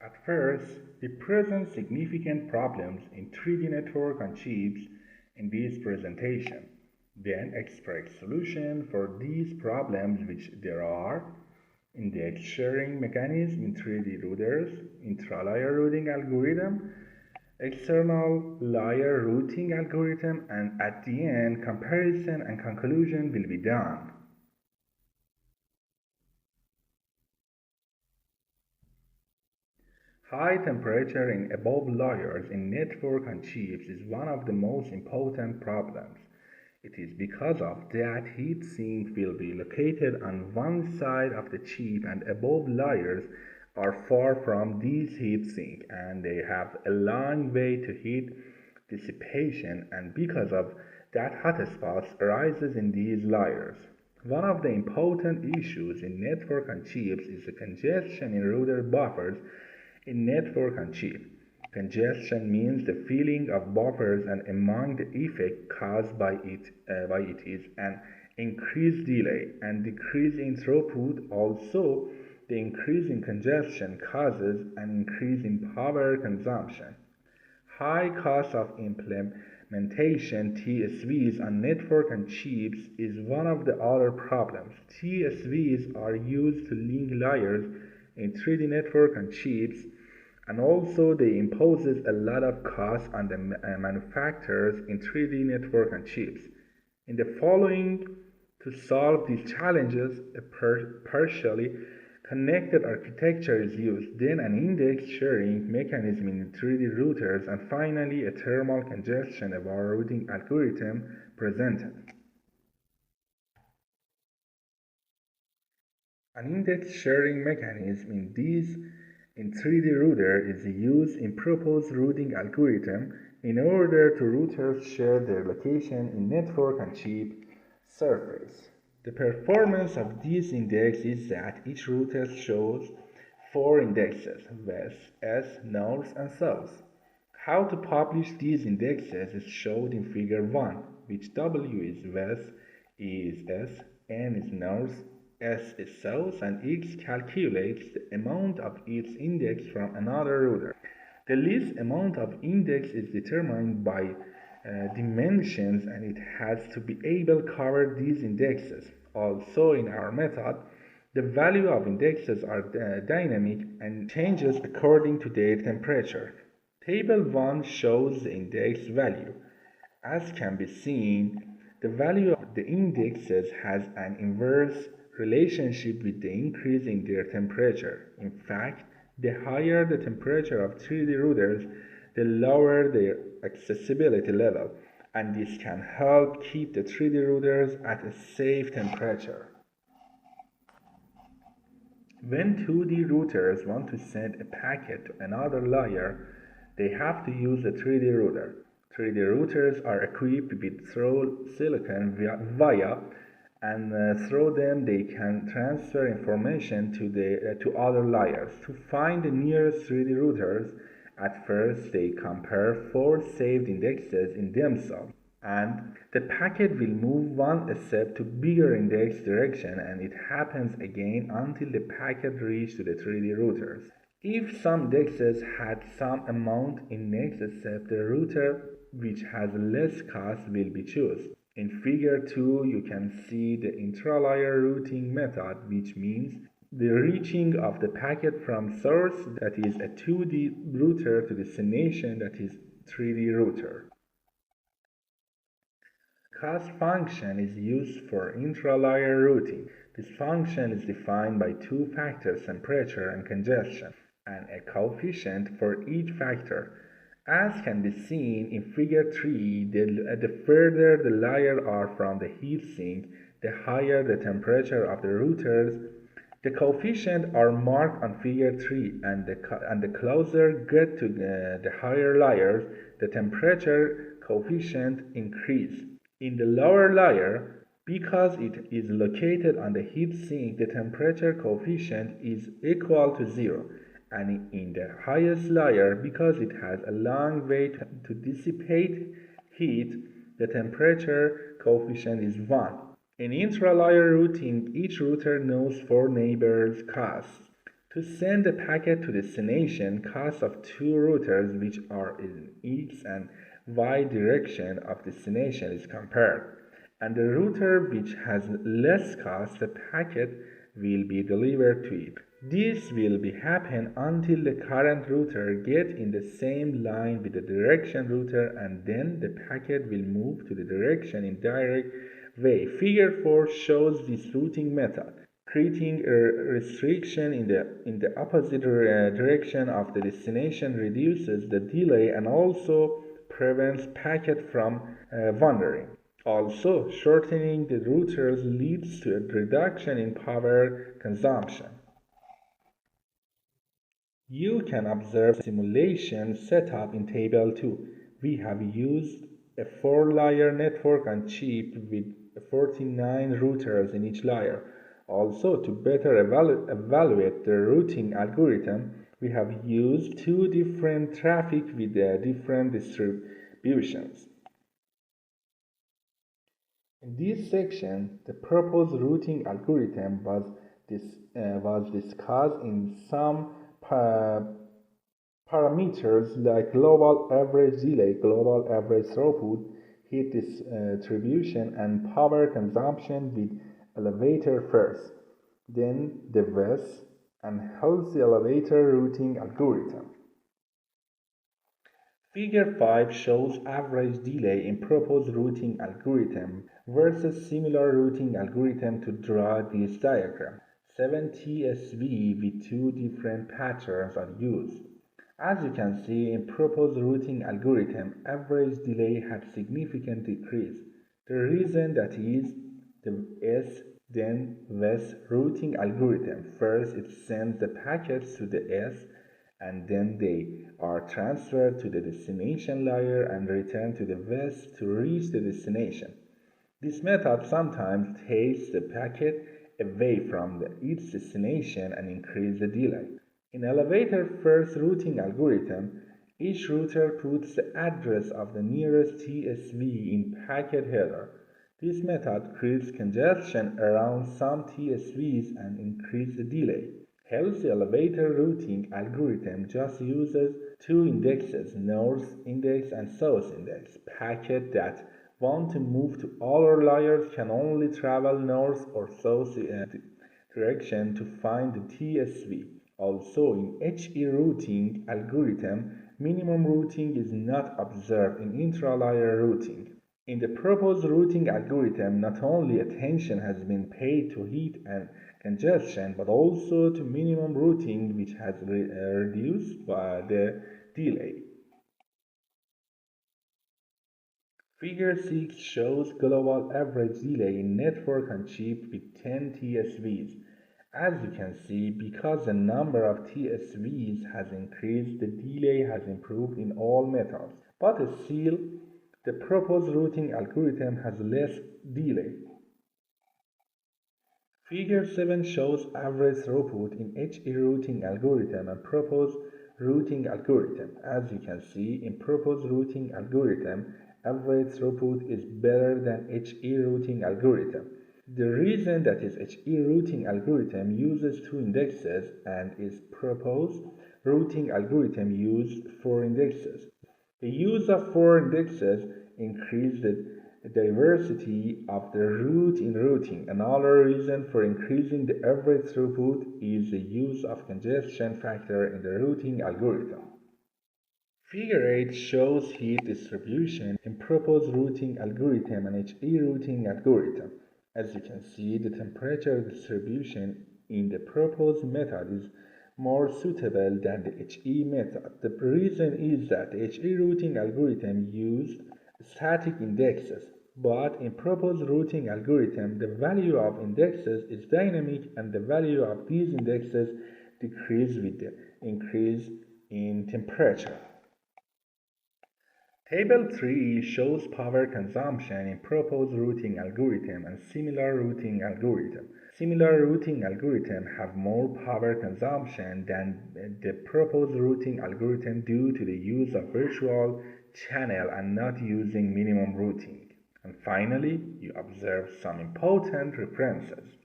At first, we present significant problems in 3D network on chips in this presentation, then express solutions for these problems, which there are: index sharing mechanism in 3D routers, intra-layer routing algorithm, external layer routing algorithm, and at the end, comparison and conclusion will be done. High temperature in above layers in network on chips is one of the most important problems. It is because of that heat sink will be located on one side of the chip, and above layers are far from this heat sink and they have a long way to heat dissipation, and because of that hotspots arises in these layers. One of the important issues in network on chips is the congestion in router buffers in network on chip. Congestion means the filling of buffers, and among the effects caused by it is an increased delay and decrease in throughput. Also, the increase in congestion causes an increase in power consumption. High cost of implementation TSVs on network and chips is one of the other problems. TSVs are used to link layers in 3D network and chips, and also they imposes a lot of cost on the manufacturers in 3D network and chips. In the following, to solve these challenges, a partially connected architecture is used, then an index sharing mechanism in 3D routers, and finally a thermal congestion-aware routing algorithm presented. An index sharing mechanism in 3D router is used in proposed routing algorithm in order to routers share their location in network and chip surface. The performance of this index is that each router shows 4 indexes: west, east, north, and south. How to publish these indexes is shown in figure 1, which W is west, E is east, N is north, S is south, and X calculates the amount of its index from another router. The least amount of index is determined by dimensions, and it has to be able to cover these indexes. Also, in our method, the value of indexes are dynamic and changes according to their temperature. Table 1 shows the index value. As can be seen, the value of the indexes has an inverse relationship with the increase in their temperature. In fact, the higher the temperature of 3D routers, the lower their accessibility level, and this can help keep the 3D routers at a safe temperature. When 2D routers want to send a packet to another layer, they have to use a 3D router. 3D routers are equipped with through silicon via, and through them they can transfer information to other layers. To find the nearest 3D routers, at first they compare 4 saved indexes in themselves, and the packet will move one step to bigger index direction, and it happens again until the packet reaches to the 3D routers. If some indexes had some amount in next step, the router which has less cost will be chosen. In figure 2, you can see the intra-layer routing method, which means the reaching of the packet from source, that is a 2D router, to destination, that is 3D router. Cost function is used for intra-layer routing. This function is defined by 2 factors: temperature and congestion, and a coefficient for each factor. As can be seen in figure 3, the further the layer are from the heat sink, the higher the temperature of the routers. The coefficients are marked on figure 3, and the closer get to the higher layers, the temperature coefficient increase. In the lower layer, because it is located on the heat sink, the temperature coefficient is equal to 0. And in the highest layer, because it has a long way to dissipate heat, the temperature coefficient is 1. In intra-layer routing, each router knows 4 neighbors' costs. To send a packet to destination, cost of two routers which are in x and y direction of destination is compared, and the router which has less cost, the packet will be delivered to it. This will be happen until the current router get in the same line with the direction router, and then the packet will move to the direction in direct way. Figure 4 shows this routing method. Creating a restriction in the opposite direction of the destination reduces the delay and also prevents packet from wandering. Also, shortening the routers leads to a reduction in power consumption. You can observe simulation setup in Table 2. We have used a 4-layer network on chip with 49 routers in each layer. Also, to better evaluate the routing algorithm, we have used two different traffic with different distributions. In this section, the proposed routing algorithm was discussed in some parameters like global average delay, global average throughput, heat distribution, and power consumption with elevator first, then the VES and healthy elevator routing algorithm. Figure 5 shows average delay in proposed routing algorithm versus similar routing algorithm. To draw this diagram, 7 TSV with two different patterns are used. As you can see, in proposed routing algorithm, average delay had significant decrease. The reason that is the S then VES routing algorithm. First, it sends the packets to the S, and then they are transferred to the destination layer and returned to the VES to reach the destination. This method sometimes takes the packet away from its destination and increases the delay. In elevator first routing algorithm, each router puts the address of the nearest TSV in packet header. This method creates congestion around some TSVs and increases the delay. Healthy elevator routing algorithm just uses two indexes, north index and south index. Packets that want to move to other layers can only travel north or south direction to find the TSV. Also, in HE routing algorithm, minimum routing is not observed in intra-layer routing. In the proposed routing algorithm, not only attention has been paid to heat and congestion, but also to minimum routing, which has reduced by the delay. Figure 6 shows global average delay in network on chip with 10 TSVs. As you can see, because the number of TSVs has increased, the delay has improved in all methods. But still, the proposed routing algorithm has less delay. Figure 7 shows average throughput in HE routing algorithm and proposed routing algorithm. As you can see, in proposed routing algorithm, average throughput is better than HE routing algorithm. The reason that is HE routing algorithm uses two indexes and is proposed routing algorithm used four indexes. The use of four indexes increases the diversity of the route in routing. Another reason for increasing the average throughput is the use of congestion factor in the routing algorithm. Figure 8 shows heat distribution in proposed routing algorithm and HE routing algorithm. As you can see, the temperature distribution in the proposed method is more suitable than the HE method. The reason is that the HE routing algorithm used static indexes, but in proposed routing algorithm, the value of indexes is dynamic and the value of these indexes decrease with the increase in temperature. Table 3 shows power consumption in proposed routing algorithm and similar routing algorithm. Similar routing algorithm have more power consumption than the proposed routing algorithm due to the use of virtual channel and not using minimum routing. And finally, you observe some important references.